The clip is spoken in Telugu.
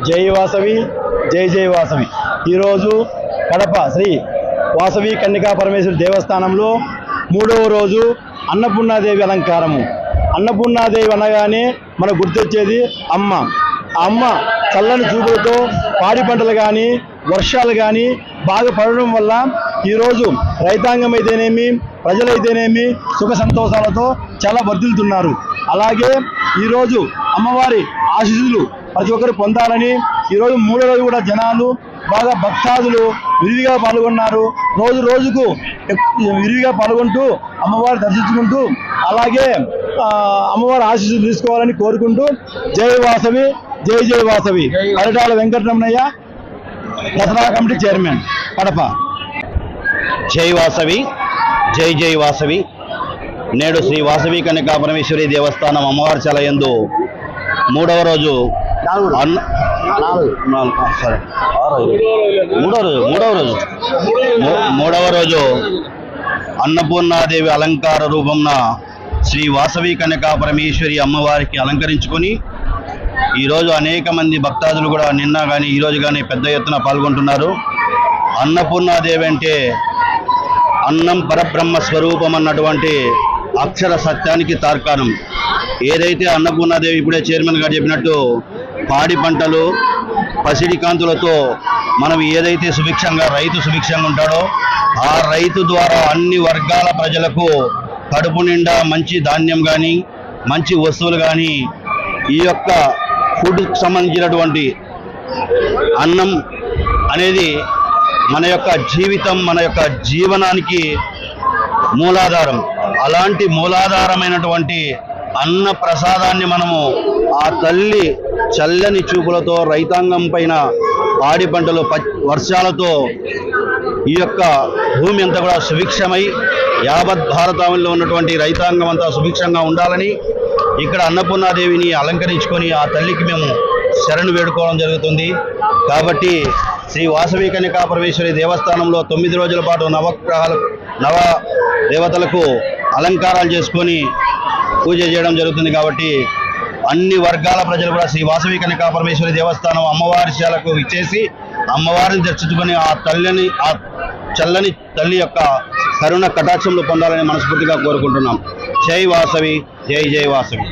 జై వాసవి జై జై వాసవి. ఈరోజు కడప శ్రీ వాసవి కన్యకా పరమేశ్వరి దేవస్థానంలో 3వ రోజు అన్నపూర్ణాదేవి అలంకారము. అన్నపూర్ణాదేవి అనగానే మనకు గుర్తొచ్చేది అమ్మ. ఆ అమ్మ చల్లని చూపులతో పాడి పంటలు కానీ వర్షాలు కానీ బాగా పడడం వల్ల ఈరోజు రైతాంగం అయితేనేమి ప్రజలైతేనేమి సుఖ సంతోషాలతో చాలా వర్ధిల్లుతున్నారు. అలాగే ఈరోజు అమ్మవారి ఆశీస్సులు ప్రతి ఒక్కరు పొందాలని ఈరోజు 3వ రోజు కూడా జనాలు బాగా భక్తాదులు విరివిగా పాల్గొన్నారు. రోజు రోజుకు విరివిగా పాల్గొంటూ అమ్మవారు దర్శించుకుంటూ అలాగే అమ్మవారి ఆశీస్సులు తీసుకోవాలని కోరుకుంటూ జై వాసవి జై జై వాసవి. Paritala Venkataramanaiah, Dasara committee chairman, Kadapa. జై వాసవి జై జై వాసవి. నేడు శ్రీ వాసవి కన్యకా పరమేశ్వరి దేవస్థానం అమ్మవారి చలయందు 3వ రోజు మూడవ రోజు అన్నపూర్ణాదేవి అలంకార రూపంన శ్రీ వాసవి కన్యకా పరమేశ్వరి అమ్మవారికి అలంకరించుకొని ఈరోజు అనేక మంది భక్తాదులు కూడా నిన్న కానీ ఈరోజు కానీ పెద్ద ఎత్తున పాల్గొంటున్నారు. అన్నపూర్ణాదేవి అంటే అన్నం పరబ్రహ్మ స్వరూపం అన్నటువంటి అక్షర సత్యానికి తార్కాణం. ఏదైతే అన్నపూర్ణాదేవి ఇప్పుడే చైర్మన్ గారు చెప్పినట్టు పాడి పంటలు పసిడి కాంతులతో మనం ఏదైతే సుభిక్షంగా రైతు సుభిక్షంగా ఉంటాడో ఆ రైతు ద్వారా అన్ని వర్గాల ప్రజలకు కడుపు నిండా మంచి ధాన్యం కానీ మంచి వస్తువులు కానీ ఈ యొక్క ఫుడ్కి సంబంధించినటువంటి అన్నం అనేది మన యొక్క జీవితం మన యొక్క జీవనానికి మూలాధారం. అలాంటి మూలాధారమైనటువంటి అన్న ప్రసాదాన్ని మనము ఆ తల్లి చల్లని చూపులతో రైతాంగం పైన పాడి పంటలు వర్షాలతో ఈ యొక్క భూమి అంతా కూడా సుభిక్షమై యావత్ భారతంలో ఉన్నటువంటి రైతాంగం అంతా సుభిక్షంగా ఉండాలని ఇక్కడ అన్నపూర్ణాదేవిని అలంకరించుకొని ఆ తల్లికి మేము శరణు వేడుకోవడం జరుగుతుంది. కాబట్టి శ్రీ వాసవి కన్యకా పరమేశ్వరి దేవస్థానంలో 9 రోజుల పాటు నవ దేవతలకు అలంకారాలు చేసుకొని పూజ చేయడం జరుగుతుంది. కాబట్టి అన్ని వర్గాల ప్రజలు కూడా శ్రీ వాసవి కన్యకా పరమేశ్వరి దేవస్థానం అమ్మవారి శాలకు ఇచ్చేసి అమ్మవారిని దర్శించుకొని ఆ చల్లని తల్లి యొక్క కరుణ కటాక్షంలో పొందాలని మనస్ఫూర్తిగా కోరుకుంటున్నాం. జై వాసవి జై జై వాసవి.